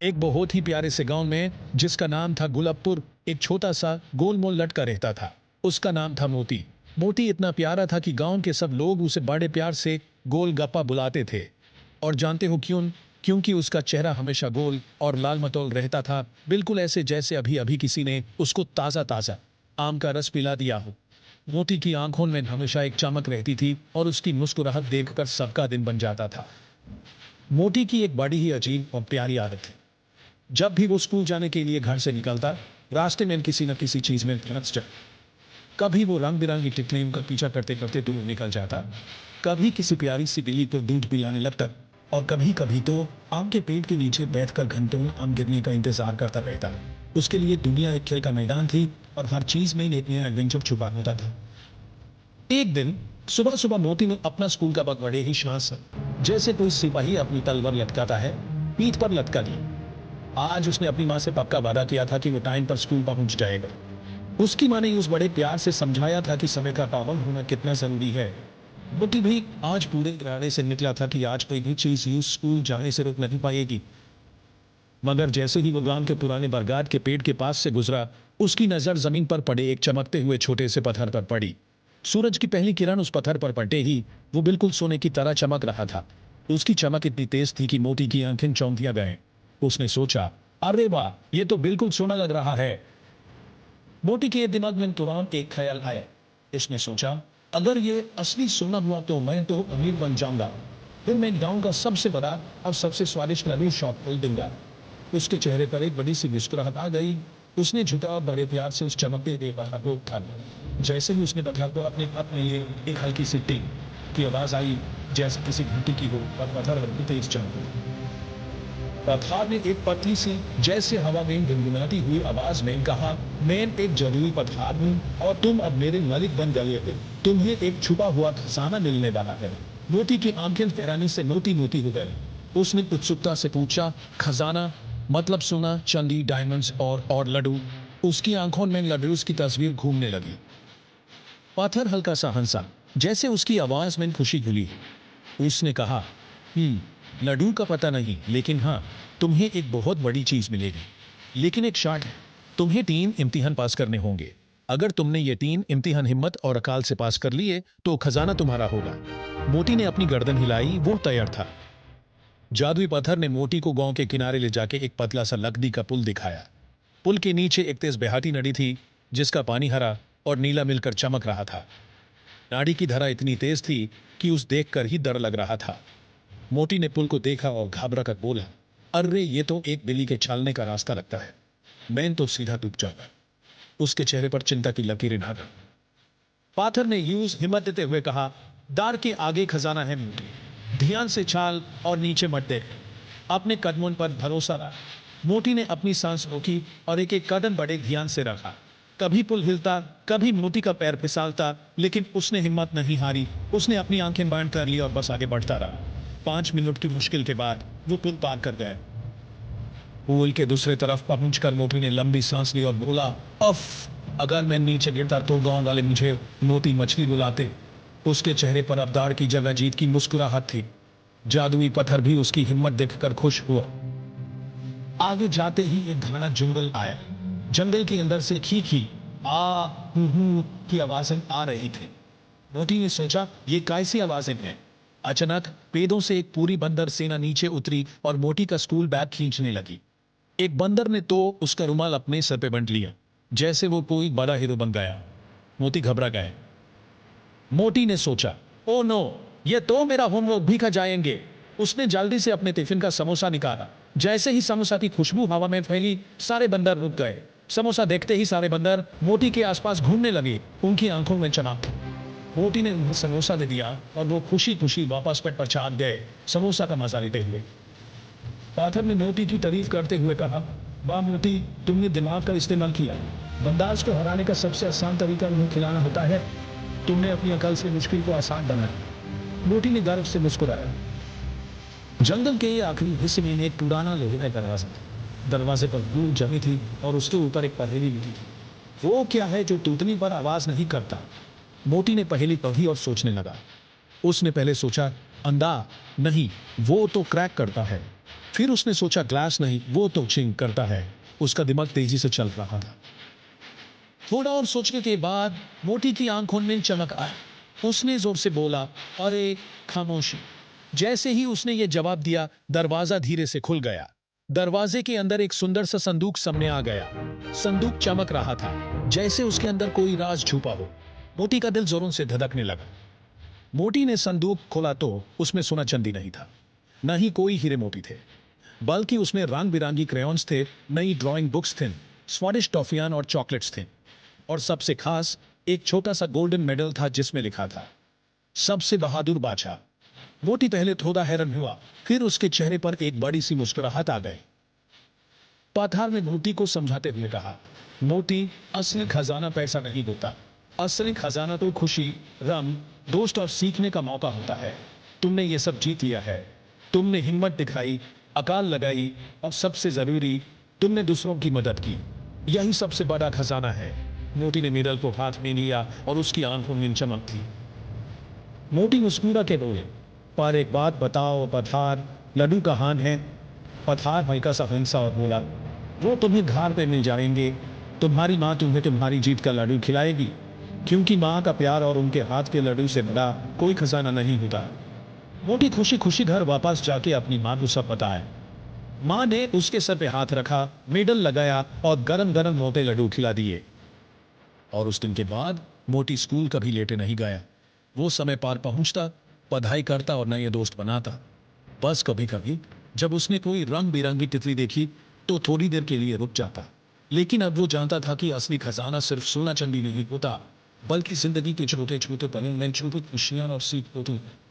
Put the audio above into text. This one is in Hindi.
एक बहुत ही प्यारे से गांव में, जिसका नाम था गुलाबपुर, एक छोटा सा गोलमोल लड़का रहता था। उसका नाम था मोती। मोती इतना प्यारा था कि गांव के सब लोग उसे बड़े प्यार से गोलगप्पा बुलाते थे। और जानते हो क्यों? क्योंकि उसका चेहरा हमेशा गोल और लाल मटोल रहता था, बिल्कुल ऐसे जैसे अभी अभी किसी ने उसको ताज़ा ताज़ा आम का रस पिला दिया हो। मोती की आंखों में हमेशा एक चमक रहती थी और उसकी मुस्कुराहट देखकर सबका दिन बन जाता था। मोती की एक बड़ी ही अजीब और प्यारी आदत थी। जब भी वो स्कूल जाने के लिए घर से निकलता, रास्ते में किसी न किसी चीज में फंस जाए। कभी वो रंग बिरंगी टिकलियों का पीछा करते करते दूर निकल जाता, कभी किसी प्यारी सी बिल्ली को दूध पिलाने लगता, और कभी कभी तो आम के पेड़ के नीचे बैठकर घंटों आम गिरने का इंतजार करता रहता। उसके लिए दुनिया एक खेल का मैदान थी और हर चीज में एक नया एडवेंचर छुपा होता था। एक दिन सुबह सुबह मोती ने अपना स्कूल का बैग बड़े ही शान से, जैसे कोई सिपाही अपनी तलवार लटकाता है, पीठ पर लटका दी। आज उसने अपनी माँ से पक्का वादा किया था कि वो टाइम पर स्कूल पहुंच जाएगा। उसकी माँ ने उस बड़े प्यार से समझाया था कि समय का पाबंद होना कितना जरूरी है। मोती भी आज पूरे इरादे से निकला था कि आज कोई भी चीज यूं स्कूल जाने से रुक नहीं पाएगी। मगर जैसे ही वो गांव के पुराने बरगद के पेड़ के पास से गुजरा, उसकी नजर जमीन पर पड़े एक चमकते हुए छोटे से पत्थर पर पड़ी। सूरज की पहली किरण उस पत्थर पर पड़ते ही वो बिल्कुल सोने की तरह चमक रहा था। उसकी चमक इतनी तेज थी कि मोती की आंखें चौंधिया गए। उसने सोचा, अरे वाह, ये तो बिल्कुल सोना लग रहा है। मोती के दिमाग में तुरंत एक ख्याल आया। इसने सोचा, अगर ये असली सोना हुआ तो मैं तो अमीर बन जाऊंगा। फिर मैं गांव का सबसे बड़ा और सबसे स्वादिष्ट लड्डू शॉप खोल दूंगा। उसके चेहरे पर एक बड़ी सी मुस्कुराहट आ गई। उसने झुका और बड़े प्यार से उस चमकते हुए पत्थर को उठा लिया। जैसे ही उसने पत्थर को अपने हाथ में लिए, एक हल्की सी टिंग की आवाज आई, जैसे किसी घंटी की हो, और पत्थर हल्की तेज चमका। पठार ने एक पतली सी, जैसे हवा में गुनगुनाती हुई आवाज में कहा, मैं एक जरूरी पठार हूँ और तुम अब मेरे मालिक बन गए हो। तुम्हें एक छुपा हुआ खजाना मिलने वाला है। मोती की आंखें हैरानी से मोती मोती हो गई। उसने उत्सुकता से पूछा, खजाना मतलब सोना, चांदी, डायमंड्स और लड्डू। उसकी आंखों में लड्डू की तस्वीर घूमने लगी। पत्थर हल्का सा हंसा, जैसे उसकी आवाज में खुशी खुली। उसने कहा, लड्डू का पता नहीं, लेकिन हाँ, तुम्हें एक बहुत बड़ी चीज मिलेगी। लेकिन एक शर्त है, तुम्हें 3 इम्तिहान पास करने होंगे। अगर तुमने ये 3 इम्तिहान हिम्मत और अकाल से पास कर लिए तो खजाना तुम्हारा होगा। मोती ने अपनी गर्दन हिलाई, वो तैयार था। जादुई पत्थर ने मोती को गांव के किनारे ले जाके एक पतला सा लकड़ी का पुल दिखाया। पुल के नीचे एक तेज बहती नदी थी, जिसका पानी हरा और नीला मिलकर चमक रहा था। नाड़ी की धारा इतनी तेज थी कि उस देखकर ही डर लग रहा था। मोती ने पुल को देखा और घबरा कर बोला, अरे ये तो एक बिल्ली के चलने का रास्ता लगता है। मैं तो सीधा डूब जाऊंगा। उसके चेहरे पर चिंता की लकीरें नजर आईं। पाथर ने यूज हिम्मत देते हुए कहा, दार के आगे खजाना है मोती, ध्यान से चाल और नीचे मत देख। अपने कदमों पर भरोसा रख। मोती ने अपनी सांस रोकी और एक एक कदम बड़े ध्यान से रखा। कभी पुल हिलता, कभी मोती का पैर फिसलता, लेकिन उसने हिम्मत नहीं हारी। उसने अपनी आंखें बंद कर ली और बस आगे बढ़ता रहा। 5 मिनट की मुश्किल के बाद वो पुल पार कर गए। पुल के दूसरी तरफ पहुंचकर मोती ने लंबी सांस ली और बोला, अफ, अगर मैं नीचे गिरता तो गांव वाले मुझे मोती मछली बुलाते। उसके चेहरे पर अब दाढ़ की जगह जीत की मुस्कुराहट थी। जादुई पत्थर भी उसकी हिम्मत देखकर खुश हुआ। आगे जाते ही एक घना जंगल आया। जंगल के अंदर से खी खी आ की आवाजें आ रही थी। मोती ने सोचा, ये कैसी आवाजें हैं? अचानक पेड़ों से एक पूरी बंदर सेना नीचे उतरी और मोती का स्कूल बैग खींचने लगी। एक बंदर ने तो उसका रुमाल अपने सर पे बंट लिया, जैसे वो कोई बड़ा हीरो बन गया। मोती घबरा गए। मोती ने सोचा, ओ नो, ये तो मेरा होमवर्क भी खा जाएंगे। उसने जल्दी से अपने टिफिन का समोसा निकाला। जैसे ही समोसा की खुशबू हवा में फैली, सारे बंदर रुक गए। समोसा देखते ही सारे बंदर मोती के आसपास घूमने लगे। उनकी आंखों में चमक। मोती ने उन्हें समोसा दे दिया और वो खुशी खुशी वापस पेट पर चढ़ गए, समोसा का मजा लेते हुए। पाथर ने मोती की तारीफ करते हुए कहा, वाह मोती, तुमने दिमाग का इस्तेमाल किया। बंदाज को हराने का सबसे आसान तरीका उन्हें खिलाना होता है। तुमने अपनी अकल से मुश्किल को आसान बनाया। मोती ने गर्व से मुस्कुराया। जंगल के आखिरी हिस्से में एक पुराना लोहे का दरवाजा था। दरवाजे पर धूल जमी थी और उसके ऊपर एक पहेली भी थी। वो क्या है जो टूटने पर आवाज नहीं करता? मोती ने पहेली पढ़ी और सोचने लगा। उसने पहले सोचा, अंधा नहीं, वो तो क्रैक करता है। फिर उसने सोचा ग्लास नहीं, वो तो चिंग करता है। उसका दिमाग तेजी से चल रहा था। थोड़ा और सोचने के बाद मोटी की आंखों में चमक आई। उसने जोर से बोला, अरे खामोशी। जैसे ही उसने ये जवाब दिया, दरवाजा धीरे से खुल गया। दरवाजे के अंदर एक सुंदर सा संदूक सामने आ गया। संदूक चमक रहा था, जैसे उसके अंदर कोई राज छुपा हो। मोटी का दिल जोरों से धड़कने लगा। मोटी ने संदूक खोला तो उसमें सोना चांदी नहीं था, न ही कोई हीरे मोती थे, बल्कि उसमें रंग बिरंगी क्रेयॉन्स थे, नई ड्राइंग बुक्स थे, स्वादिष्ट टॉफियां और चॉकलेट्स थे, और सबसे खास एक छोटा सा गोल्डन मेडल था जिसमें लिखा था, सबसे बहादुर बादशाह। मोटी पहले थोड़ा हैरान हुआ, फिर उसके चेहरे पर एक बड़ी सी मुस्कुराहट आ गई। पाथार ने मोती को समझाते हुए कहा, मोती, असली खजाना पैसा नहीं होता। असली खजाना तो खुशी, रंग, दोस्त और सीखने का मौका होता है। तुमने ये सब जीत लिया है। तुमने हिम्मत दिखाई, अकाल लगाई, और सबसे जरूरी, तुमने दूसरों की मदद की। यही सबसे बड़ा खजाना है। मोती ने मेडल को हाथ में लिया और उसकी आंखों में चमक थी। मोटी मुस्कुरा के बोले, पर एक बात बताओ पठार, लड्डू कहाँ है? पठार हल्का सा हंसा और बोला, वो तुम्हें घर पे मिल जाएंगे। तुम्हारी माँ तुम्हें तुम्हारी जीत का लड्डू खिलाएगी, क्योंकि माँ का प्यार और उनके हाथ के लड्डू से बड़ा कोई खजाना नहीं होता। मोटी खुशी खुशी घर वापस जाके अपनी माँ को सब बताया। माँ ने उसके सर पे हाथ रखा, मेडल लगाया और गरम गरम मोटे लड्डू खिला दिए। और उस दिन के बाद मोटी स्कूल कभी लेटे नहीं गया। वो समय पार पहुंचता, पढ़ाई करता और नए दोस्त बनाता। बस कभी कभी जब उसने कोई रंग बिरंगी तितली देखी तो थोड़ी देर के लिए रुक जाता। लेकिन अब वो जानता था कि असली खजाना सिर्फ सोना चांदी नहीं होता, बल्कि जिंदगी के छोटे छोटे पलों में छोटी खुशियां और सीख होती है।